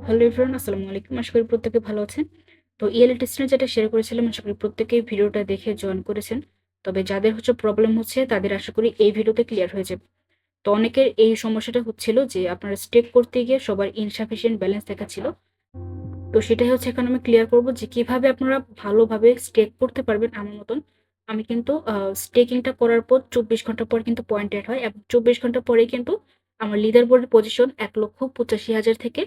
Hello everyone, আসসালামু আলাইকুম। আশা করি প্রত্যেকে ভালো আছেন। তো ইএলএ টেস্টে যেটা শেয়ার করেছিলাম, আশা করি প্রত্যেকেই ভিডিওটা দেখে জয়েন করেছেন। তবে যাদের প্রবলেম হচ্ছে তাদের আশা করি এই ভিডিওতে ক্লিয়ার হয়ে যাবে। তো অনেকের এই সমস্যাটা হচ্ছিল যে আপনারা স্টেক করতে গিয়ে সবার ইনসাফিসিয়েন্ট ব্যালেন্স দেখাচ্ছিল। তো সেটাই এখন আমি ক্লিয়ার করব যে কিভাবে আপনারা ভালোভাবে স্টেক করতে পারবেন আমার মতন। আমি কিন্তু স্টেকিংটা করার পর ২৪ ঘন্টা পর কিন্তু পয়েন্ট এড হয় এবং ২৪ ঘন্টা পরেই কিন্তু আমার লিডার বোর্ডের পজিশন ১,৮৫,০০০ থেকে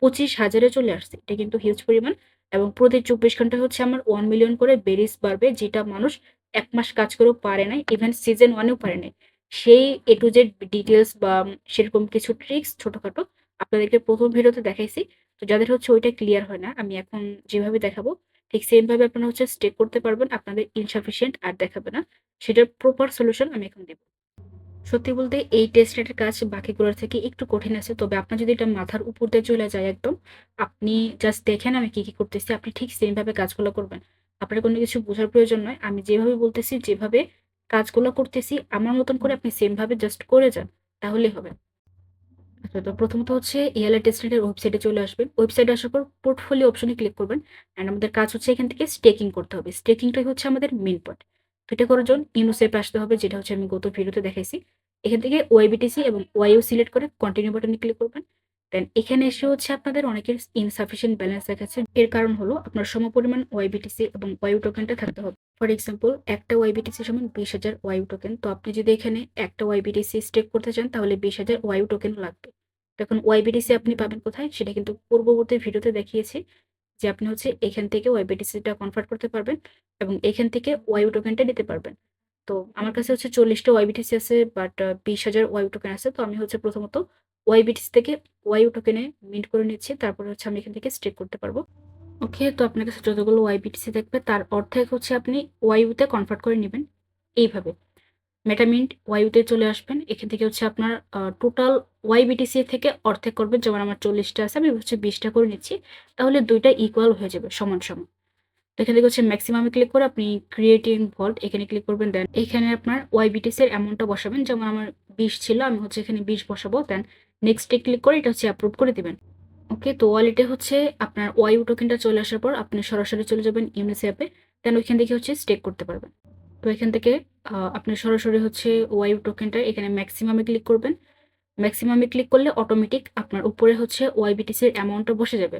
২৫,০০০ এ চলে আসছে। এটা কিন্তু হিউজ পরিমাণ এবং প্রতি ২৪ ঘন্টায় আমার ১ মিলিয়ন করে বেরিজ বাড়বে, যেটা মানুষ ১ মাস কাজ করেও পারে নাই। ইভেন সিজন 1 এও পারে নাই। সেই A to Z ডিটেইলস বা সেরকম কিছু ট্রিকস ছোটখাটো আপনাদেরকে ১ম ভিডিওতে দেখাইছি। তো যাদের ওইটা ক্লিয়ার হয় না, আমি এখন যেভাবে দেখাবো ঠিক সেম ভাবে আপনারা স্টেক করতে পারবেন। আপনাদের ইনসাফিসিয়েন্ট আর দেখাবে না। সেটার প্রপার সলিউশন আমি এখন দেব। সত্যি বলতে এই টেস্ট রাইটের কাজ বাকিগুলোর থেকে একটু কঠিন আছে। তবে আপনার যদি এটা মাথার উপর দিয়ে চলে যায় একদম, আপনি জাস্ট দেখেন আমি কি করতেছি, আপনি ঠিক সেম ভাবে কাজগুলো করবেন। আপনার কোনো কিছু বোঝার প্রয়োজন নয়। আমি যেভাবে বলতেছি, যেভাবে কাজগুলো করতেছি আমার মতন করে আপনি সেম ভাবে জাস্ট করে যান, তাহলেই হবে। আচ্ছা, তো প্রথমত এয়ারলাইন টেস্টনেটের ওয়েবসাইটে চলে আসবেন। ওয়েবসাইটে আসার পর পোর্টফোলিও অপশনে ক্লিক করবেন। অ্যান্ড আমাদের কাজ এখান থেকে স্টেকিং করতে হবে। স্টেকিংটাই আমাদের মেইন পয়েন্ট। তো এটা করার জন্য ইউনোসেপে আসতে হবে, যেটা আমি গত ভিডিওতে দেখাইছি। এখান থেকে ওয়াইবিটিসি এবং ওয়াইইউ সিলেক্ট করে কন্টিনিউ বাটনে ক্লিক করবেন। দেন এখানে এসে আপনাদের অনেকের ইনসাফিসিয়েন্ট ব্যালেন্স দেখাচ্ছে। এর কারণ হলো আপনার সমপরিমাণ ওয়াইবিটিসি এবং ওয়াইইউ টোকেনটা থাকতে হবে। ফর এক্সাম্পল, একটা ওয়াইবিটিসি সমান ২০,০০০ ওয়াইইউ টোকেন। তো আপনি যদি এখানে একটা ওয়াইবিটিসি স্টেক করতে চান তাহলে ২০,০০০ ওয়াইইউ টোকেন লাগবে। তখন ওয়াইবিটিসি আপনি পাবেন কোথায়? সেটা কিন্তু পূর্ববর্তী ভিডিওতে দেখিয়েছি যে আপনি এখান থেকে ওয়াইবিটিসিটা কনভার্ট করতে পারবেন এবং এখান থেকে ওয়াইউ টোকেনটা নিতে পারবেন। তো আমার কাছে ৪০ টা ওয়াইবিটিসি আছে, বাট ২০,০০০ ওয়াইউ টোকেন আছে। তো আমি প্রথমত ওয়াইবিটিসি থেকে ওয়াইউ টোকেনে মিন্ট করে নিচ্ছি। তারপরে আমি এখান থেকে স্টেক করতে পারবো। ওকে, তো আপনার কাছে যতগুলো ওয়াইবিটিসি থাকবে তার অর্ধেক আপনি ওয়াইউতে কনভার্ট করে নিবেন এইভাবে। মেটামিন্ট ওয়াইউতে চলে আসবেন। এখান থেকে আপনার টোটাল ওয়াইবিটিসি থেকে অর্ধেক করবেন। যেমন আমার ৪০ টা আছে, আমি ২০ টা করে নিচ্ছি। তাহলে ২ টা ইকুয়াল হয়ে যাবে, সমান, সমান। তো এখান থেকে মেক্সিমামে ক্লিক করে আপনি ক্রিয়েটিং ভল্ট এখানে ক্লিক করবেন। দেন এখানে আপনার ওয়াইবিটিসি এর অ্যামাউন্টটা বসাবেন। যেমন আমার ২০ ছিল, আমি এখানে ২০ বসাবো। দেন নেক্সট এ ক্লিক করে এটা অ্যাপ্রুভ করে দিবেন। ওকে, তো ওয়ালেটে আপনার ওয়াইউ টোকেনটা চলে আসার পর আপনি সরাসরি চলে যাবেন ইউনিসি অ্যাপে। দেন ওইখান থেকে স্টেক করতে পারবেন। তো এখান থেকে আপনি সরাসরি ওয়াইউ টোকেনটা এখানে ম্যাক্সিমামে ক্লিক করবেন। ম্যাক্সিমামে ক্লিক করলে অটোমেটিক আপনার উপরে ওয়াইবিটিসি এর অ্যামাউন্টটা বসে যাবে।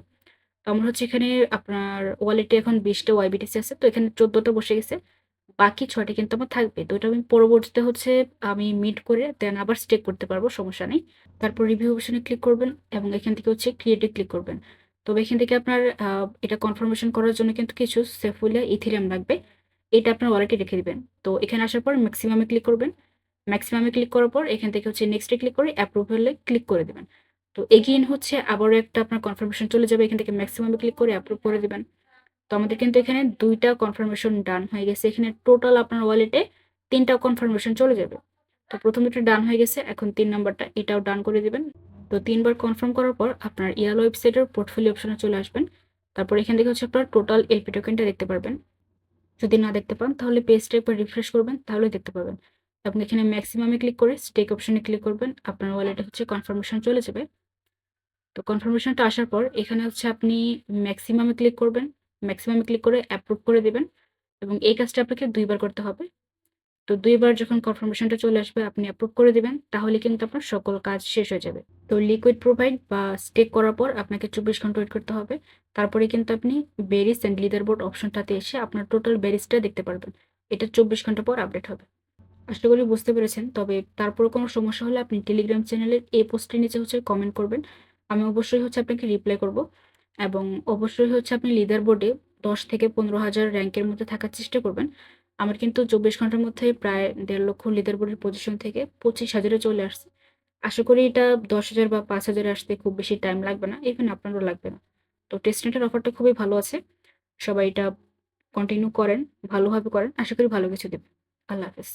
তো আমার এখানে আপনার ওয়ালেটে এখন ২০ টা ওয়াইবিটিসি আছে। তো এখানে ১৪ টা বসে গেছে। বাকি ৬ টা কিন্তু আমার থাকবে। তো এটা আমি পরবর্তীতে আমি মিট করে দেন আবার স্টেক করতে পারবো, সমস্যা নেই। তারপর রিভিউ অপশনে ক্লিক করবেন এবং এখান থেকে ক্রিয়েট এ ক্লিক করবেন। তবে এখান থেকে আপনার এটা কনফার্মেশন করার জন্য কিন্তু কিছু সেফুলিয়া ইথেরিয়াম লাগবে। এটা আপনার ওয়ালেটে রেখে দিবেন। তো এখানে আসার পর ম্যাক্সিমামে ক্লিক করবেন। ম্যাক্সিমামে ক্লিক করার পর এখান থেকে নেক্সট এ ক্লিক করে অ্যাপ্রুভালে ক্লিক করে দিবেন। তো এগেইন আবারও একটা আপনার কনফার্মেশন চলে যাবে। এখান থেকে ম্যাক্সিমামে ক্লিক করে অ্যাপ্রুভ করে দিবেন। তো আমাদের কিন্তু এখানে ২ টা কনফার্মেশন ডান হয়ে গেছে। এখানে টোটাল আপনার ওয়ালেটে ৩ টা কনফার্মেশন চলে যাবে। তো ১ম এটা ডান হয়ে গেছে। এখন ৩ নাম্বারটা এটাও ডান করে দিবেন। তো ৩ বার কনফার্ম করার পর আপনার ইয়ালো ওয়েবসাইটের পোর্টফোলিও অপশনে চলে আসবেন। তারপর এখান থেকে আপনার টোটাল এলপি টোকেনটা দেখতে পারবেন। যদি না দেখতে পান তাহলে পেজটা একবার রিফ্রেশ করবেন, তাহলে দেখতে পাবেন। আপনি এখানে ম্যাক্সিমামে ক্লিক করে স্টেক অপশনে ক্লিক করবেন। আপনার ওয়ালেটে কনফার্মেশন চলে যাবে। তো কনফার্মেশনটা আসার পর এখানে আপনি ম্যাক্সিমামে ক্লিক করবেন। ম্যাক্সিমামে ক্লিক করে অ্যাপ্রুভ করে দিবেন এবং এই কাজটা আপনাকে ২ বার করতে হবে। তো ২ বার যখন কনফার্মেশনটা চলে আসবে আপনি অ্যাপ্রুভ করে দিবেন, তাহলে কিন্তু আপনার সকল কাজ শেষ হয়ে যাবে। তো লিকুইড প্রোভাইড বা স্টেক করার পর আপনাকে ২৪ ঘন্টা ওয়েট করতে হবে। তারপরে কিন্তু আপনি বেরিজ অ্যান্ড লিডার বোর্ড অপশনটাতে এসে আপনার টোটাল বেরিজটা দেখতে পারবেন। এটা ২৪ ঘন্টা পর আপডেট হবে। আশা করি বুঝতে পেরেছেন। তবে তারপরেও কোনো সমস্যা হলে আপনি টেলিগ্রাম চ্যানেলের এই পোস্টের নিচে কমেন্ট করবেন। আমি অবশ্যই আপনাকে রিপ্লাই করব এবং অবশ্যই আপনি লিডার বোর্ডে ১০ থেকে ১৫,০০০ র‍্যাংকের মধ্যে থাকার চেষ্টা করবেন। আমার কিন্তু ২৪ ঘন্টার মধ্যে প্রায় ১.৫ লক্ষ লিডার বোর্ডের পজিশন থেকে ২৫,০০০ এ চলে আসছে। আশা করি এটা ১০,০০০ বা ৫,০০০ এ আসতে খুব বেশি টাইম লাগবে না। ইভেন আপনারও লাগবে না। তো টেস্টনেটের অফারটা খুবই ভালো আছে। সবাই এটা কন্টিনিউ করেন, ভালোভাবে করেন। আশা করি ভালো কিছু দেবে। আল্লাহ হাফেজ।